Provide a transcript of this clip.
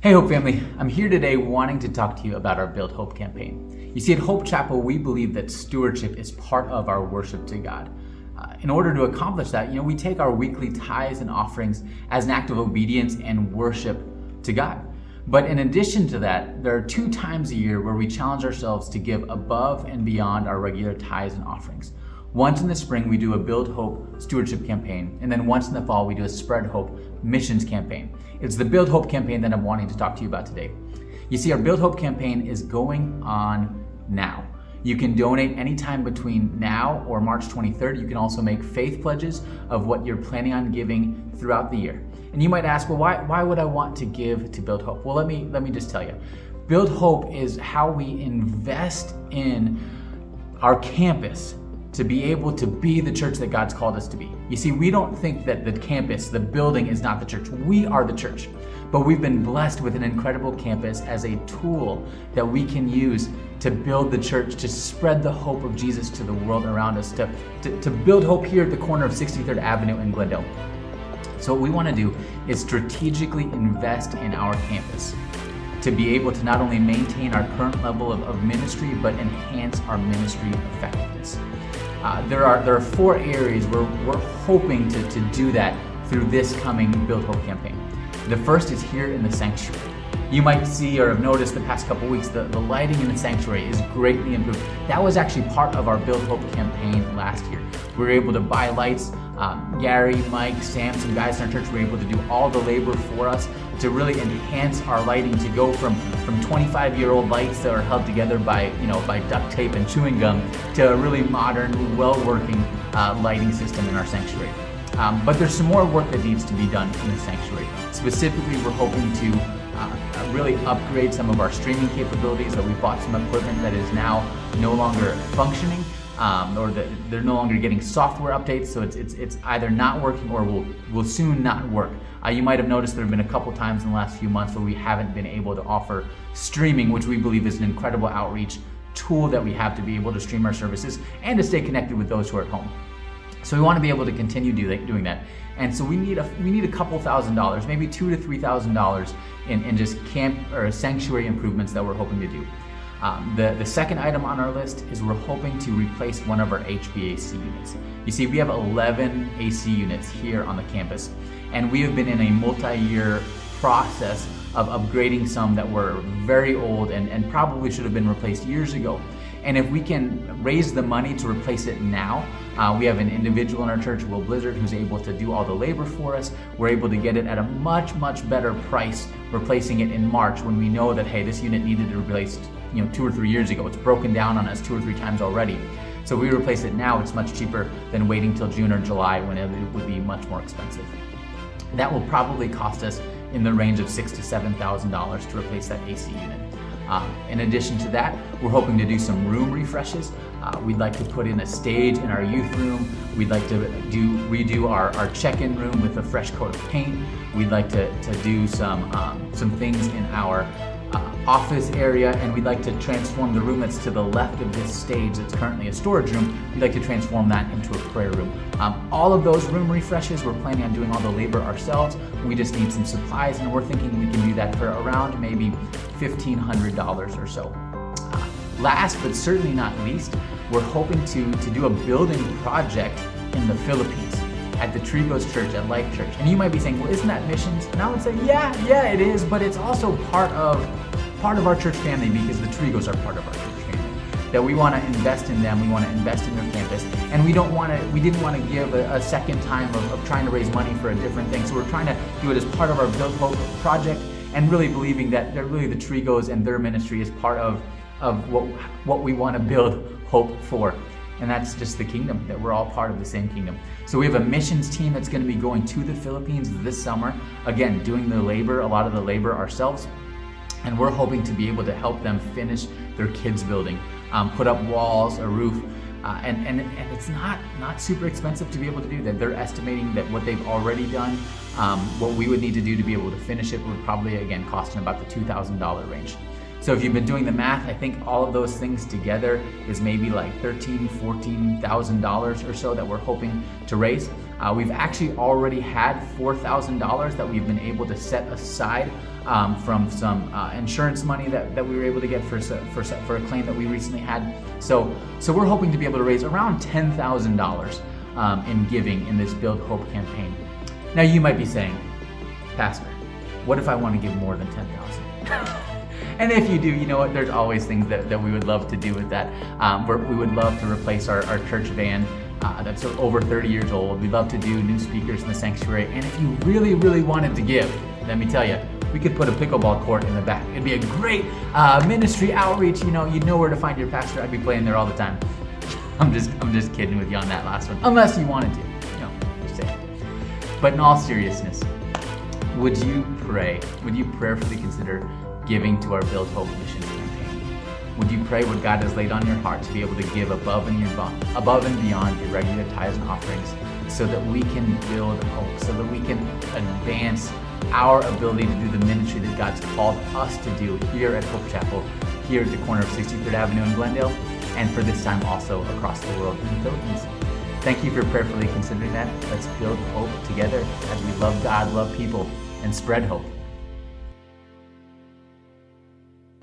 Hey Hope family, I'm here today wanting to talk to you about our Build Hope campaign. You see, at Hope Chapel, we believe that stewardship is part of our worship to God. In order to accomplish that, we take our weekly tithes and offerings as an act of obedience and worship to God. But in addition to that, there are 2 times a year where we challenge ourselves to give above and beyond our regular tithes and offerings. Once in the spring, we do a Build Hope stewardship campaign, and then once in the fall, we do a Spread Hope missions campaign. It's the Build Hope campaign that I'm wanting to talk to you about today. You see, our Build Hope campaign is going on now. You can donate anytime between now or March 23rd. You can also make faith pledges of what you're planning on giving throughout the year. And you might ask, well, why would I want to give to Build Hope? Well, let me just tell you. Build Hope is how we invest in our campus to be able to be the church that God's called us to be. You see, we don't think that the campus, the building, is not the church. We are the church. But we've been blessed with an incredible campus as a tool that we can use to build the church, to spread the hope of Jesus to the world around us, to build hope here at the corner of 63rd Avenue in Glendale. So what we want to do is strategically invest in our campus to be able to not only maintain our current level of ministry, but enhance our ministry effectiveness. There are 4 areas where we're hoping to do that through this coming Build Hope campaign. The first is here in the sanctuary. You might see or have noticed the past couple weeks the lighting in the sanctuary is greatly improved. That was actually part of our Build Hope campaign last year. We were able to buy lights. Gary, Mike, Sam, some guys in our church were able to do all the labor for us to really enhance our lighting, to go from 25-year-old lights that are held together by duct tape and chewing gum to a really modern, well-working lighting system in our sanctuary. But there's some more work that needs to be done in the sanctuary. Specifically, we're hoping to really upgrade some of our streaming capabilities. That we bought some equipment that is now no longer functioning, or that they're no longer getting software updates. So it's either not working or will soon not work. You might have noticed there have been a couple times in the last few months where we haven't been able to offer streaming, which we believe is an incredible outreach tool that we have to be able to stream our services and to stay connected with those who are at home. So we want to be able to continue doing that. And so we need a couple $1,000s, maybe $2,000 to $3,000 in just camp or sanctuary improvements that we're hoping to do. The second item on our list is we're hoping to replace one of our HVAC units. You see, we have 11 AC units here on the campus, and we have been in a multi-year process of upgrading some that were very old and probably should have been replaced years ago. And if we can raise the money to replace it now, we have an individual in our church, Will Blizzard, who's able to do all the labor for us. We're able to get it at a much, much better price, replacing it in March when we know that, hey, this unit needed to be replaced 2 or 3 years ago. It's broken down on us 2 or 3 times already. So if we replace it now, it's much cheaper than waiting till June or July when it would be much more expensive. That will probably cost us in the range of $6,000 to $7,000 to replace that AC unit. In addition to that, we're hoping to do some room refreshes. We'd like to put in a stage in our youth room. We'd like to redo our check-in room with a fresh coat of paint. We'd like to do some things in our office area, and we'd like to transform the room that's to the left of this stage that's currently a storage room. We'd like to transform that into a prayer room. All of those room refreshes, we're planning on doing all the labor ourselves. We just need some supplies, and we're thinking we can do that for around maybe $1,500 or so. Last but certainly not least, we're hoping to do a building project in the Philippines at the Trigos Church at Life Church. And you might be saying, well, isn't that missions? And I would say, yeah, it is, but it's also part of our church family, because the Trigos are part of our church family. That we want to invest in them, we want to invest in their campus, and we didn't want to give a second time of trying to raise money for a different thing. So we're trying to do it as part of our Build Hope project, and really believing that really the Trigos and their ministry is part of what we want to build hope for. And that's just the kingdom, that we're all part of the same kingdom. So we have a missions team that's going to be going to the Philippines this summer, again, doing a lot of the labor ourselves. And we're hoping to be able to help them finish their kids' building, put up walls, a roof, and it's not super expensive to be able to do that. They're estimating that what they've already done, what we would need to do to be able to finish it would probably, again, cost in about the $2,000 range. So if you've been doing the math, I think all of those things together is maybe like $13,000, $14,000 or so that we're hoping to raise. We've actually already had $4,000 that we've been able to set aside from some insurance money that we were able to get for a claim that we recently had. So we're hoping to be able to raise around $10,000 in giving in this Build Hope campaign. Now you might be saying, Pastor, what if I want to give more than $10,000? And if you do, you know what? There's always things that we would love to do with that. We would love to replace our church van that's over 30 years old. We'd love to do new speakers in the sanctuary. And if you really, really wanted to give, let me tell you, we could put a pickleball court in the back. It'd be a great ministry outreach. You know, you'd know where to find your pastor. I'd be playing there all the time. I'm just kidding with you on that last one. Unless you wanted to, you know, just say. But in all seriousness, would you prayerfully consider giving to our Build Hope mission campaign? Would you pray what God has laid on your heart to be able to give above and beyond your regular tithes and offerings, so that we can build hope, so that we can advance our ability to do the ministry that God's called us to do here at Hope Chapel, here at the corner of 63rd Avenue in Glendale, and for this time also across the world in the Philippines. Thank you for prayerfully considering that. Let's build hope together as we love God, love people, and spread hope.